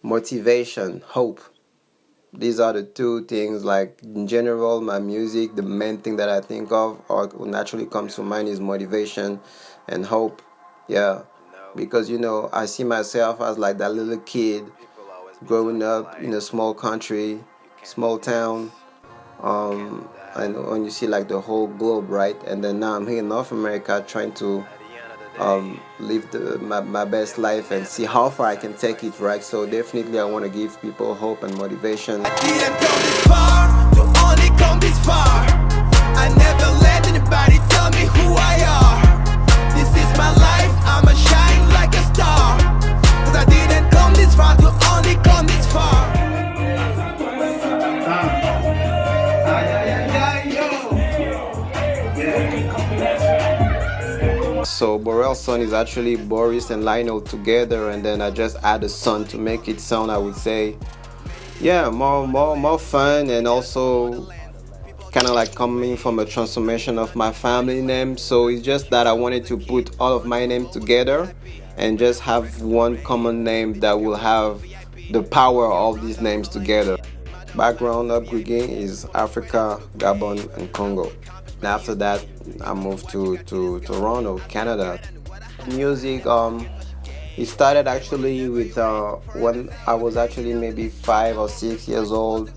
motivation, hope. These are the two things, like in general, my music, the main thing that I think of or naturally comes to mind is motivation and hope. Yeah. Because I see myself as like that little kid growing up in a small country, small town, and when you see like the whole globe, right? And then now I'm here in North America trying to live my best life and see how far I can take it, right? So definitely I want to give people hope and motivation. I didn't come this far to only come this far. I never let anybody tell me who I are. This is my life, I'ma shine like a star. Cause I didn't come this far to only come this far. So Borelson is actually Boris and Lionel together, and then I just add a son to make it sound, I would say, yeah, more fun, and also kind of like coming from a transformation of my family name. So it's just that I wanted to put all of my name together and just have one common name that will have the power of these names together. Background upbringing is Africa, Gabon, and Congo. And after that, I moved to Toronto, Canada. Music, it started actually with when I was actually maybe 5 or 6 years old.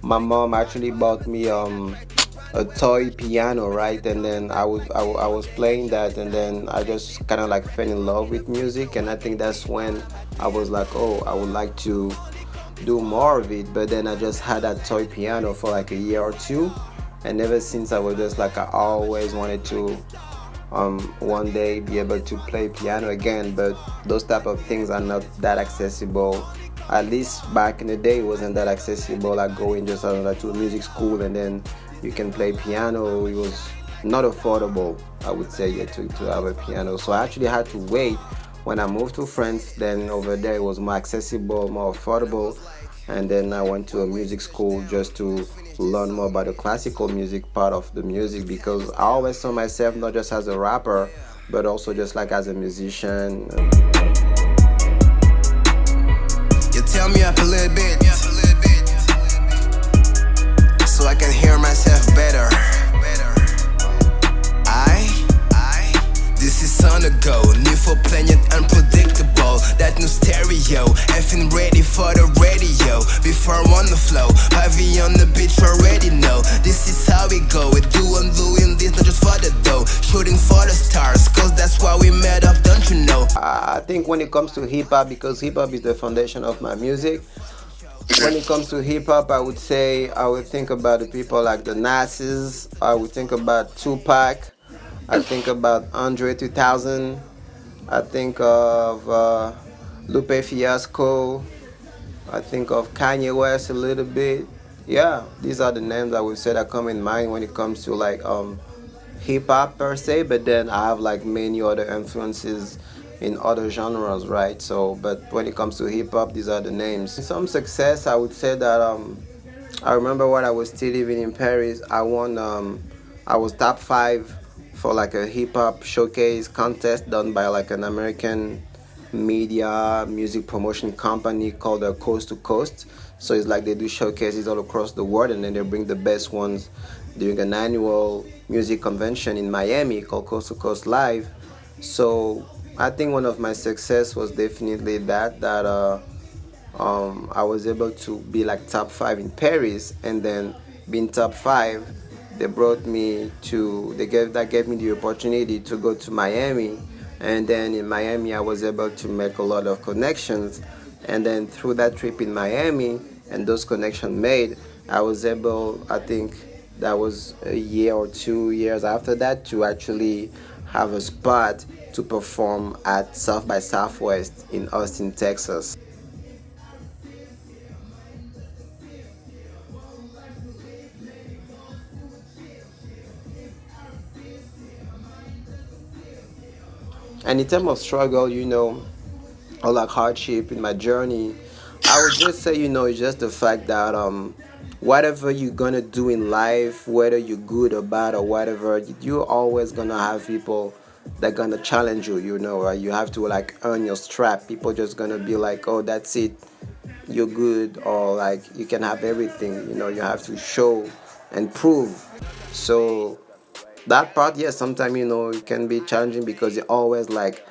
My mom actually bought me a toy piano, right? And then I was playing that, and then I just kind of like fell in love with music, and I think that's when I was like, oh, I would like to do more of it. But then I just had that toy piano for like a year or two, and ever since I was just like I always wanted to one day be able to play piano again. But those type of things are not that accessible. At least back in the day, it wasn't that accessible. Like going just like to a music school and then you can play piano. It was not affordable, I would say, yet to have a piano. So I actually had to wait. When I moved to France, then over there it was more accessible, more affordable, and then I went to a music school just to learn more about the classical music part of the music, because I always saw myself not just as a rapper but also just like as a musician. You tell me up a little bit so I can hear myself better. This is on the go, new for playing unpredictable. That new stereo, effing ready for the radio. Before on the flow, heavy on the beach, already know. This is how we go, we do I'm doing this not just for the dough. Shooting for the stars, cause that's why we met up, don't you know? I think when it comes to hip-hop, because hip-hop is the foundation of my music, when it comes to hip-hop, I would say I would think about the people like the Nas's, I would think about Tupac, I think about Andre 2000. I think of Lupe Fiasco. I think of Kanye West a little bit. Yeah, these are the names I would say that come in mind when it comes to like hip hop per se. But then I have like many other influences in other genres, right? So, but when it comes to hip hop, these are the names. Some success, I would say that I remember when I was still living in Paris. I won. I was top 5 for like a hip hop showcase contest done by like an American media music promotion company called Coast to Coast. So it's like they do showcases all across the world, and then they bring the best ones during an annual music convention in Miami called Coast to Coast Live. So I think one of my success was definitely that I was able to be like top 5 in Paris, and then being top 5, they brought me to that gave me the opportunity to go to Miami, and then in Miami I was able to make a lot of connections, and then through that trip in Miami and those connections made, I was able, I think that was a year or 2 years after that, to actually have a spot to perform at South by Southwest in Austin, Texas. And in terms of struggle, or like hardship in my journey, I would just say, it's just the fact that whatever you're gonna do in life, whether you're good or bad or whatever, you're always gonna have people that gonna challenge you, right? You have to like earn your strap. People just gonna be like, oh, that's it. you're good, or like you can have everything. You have to show and prove. So that part, yes, sometimes it can be challenging because it always like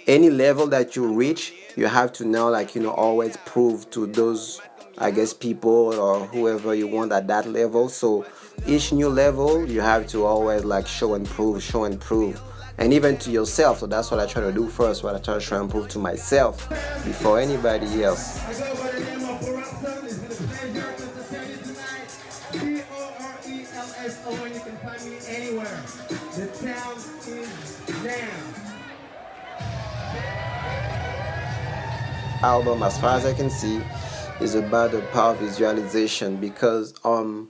any level that you reach, you have to now like always prove to those, I guess, people or whoever you want at that level. So each new level you have to always like show and prove, and even to yourself. So that's what I try to do first, what I try and prove to myself before anybody else. I go by the name of Borelson. It's been a pleasure entertaining tonight. Borelson. You can find me anywhere. The town is now. Album, as far as I can see, is about the power of visualization, because even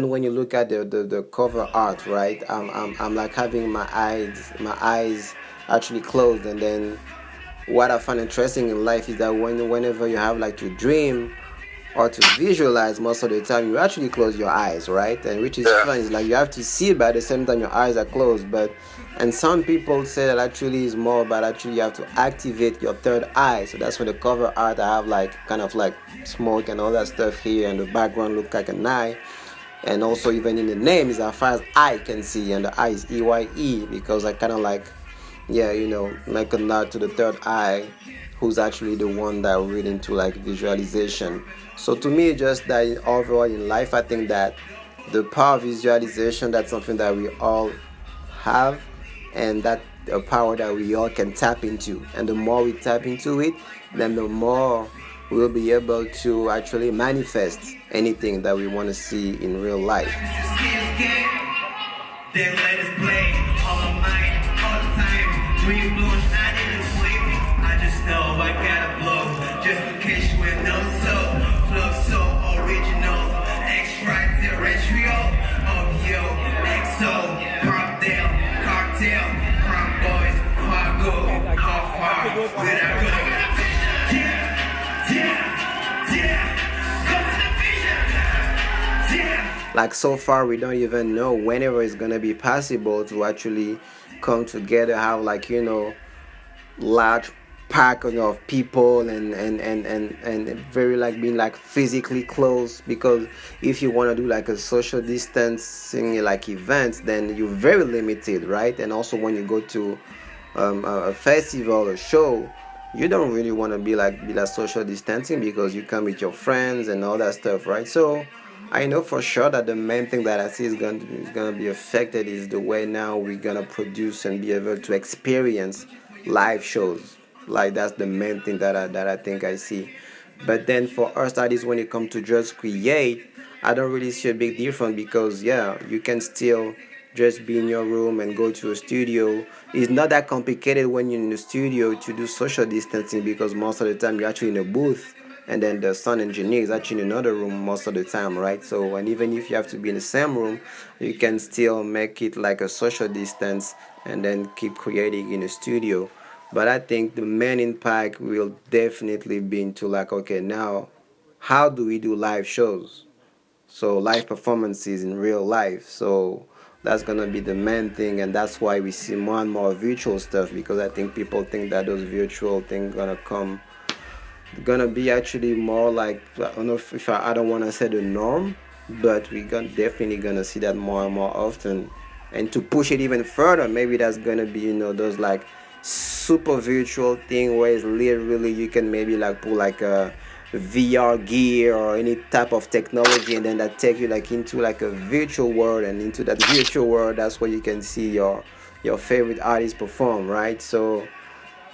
when you look at the cover art, right? I'm like having my eyes actually closed, and then what I find interesting in life is that whenever you have like to dream or to visualize, most of the time you actually close your eyes, right? And which is fun. It's like you have to see, but at the same time your eyes are closed. But and some people say that actually is more about actually you have to activate your third eye. So that's when the cover art I have like kind of like smoke and all that stuff here, and the background look like an eye. And also even in the name is as far as I can see, and the I is EYE, because I kind of like, yeah, make a nod to the third eye, who's actually the one that read into like visualization. So to me, just that overall in life, I think that the power of visualization, that's something that we all have, and that a power that we all can tap into. And the more we tap into it, then the more we'll be able to actually manifest anything that we want to see in real life. Then let us play all of mine, all the time. Dream blows, I didn't sleep. I just know I gotta blow. Just in case you ain't know so. Flow so original. Extraterrestrial. Of yo, XO. Parkdale, cartel. From boys, Fargo. How far did I go? Yeah, yeah, yeah. Go to the vision. Yeah. Like so far we don't even know whenever it's gonna be possible to actually come together, have like large pack of people, and very like being like physically close, because if you want to do like a social distancing like events, then you're very limited, right? And also when you go to a festival or show, you don't really want to be like social distancing, because you come with your friends and all that stuff, right? So I know for sure that the main thing that I see is gonna be affected is the way now we're gonna produce and be able to experience live shows. Like that's the main thing that I think I see. But then for us artists, when it comes to just create, I don't really see a big difference, because yeah, you can still just be in your room and go to a studio. It's not that complicated when you're in the studio to do social distancing, because most of the time you're actually in a booth, and then the sound engineer is actually in another room most of the time, right? So, and even if you have to be in the same room, you can still make it like a social distance and then keep creating in the studio. But I think the main impact will definitely be into like, okay, now how do we do live shows? So live performances in real life. So that's gonna be the main thing, and that's why we see more and more virtual stuff, because I think people think that those virtual things gonna be actually more like, I don't know if I don't want to say the norm, but we gonna definitely gonna see that more and more often. And to push it even further, maybe that's gonna be those like super virtual thing where it's literally you can maybe like put like a VR gear or any type of technology, and then that take you like into like a virtual world, and into that virtual world, that's where you can see your favorite artist perform, right? So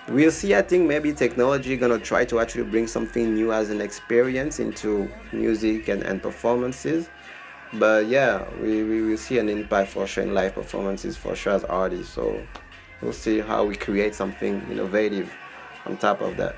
we'll see. I think maybe technology gonna try to actually bring something new as an experience into music and performances. But yeah, we will see an impact for sure in live performances for sure as artists. So we'll see how we create something innovative on top of that.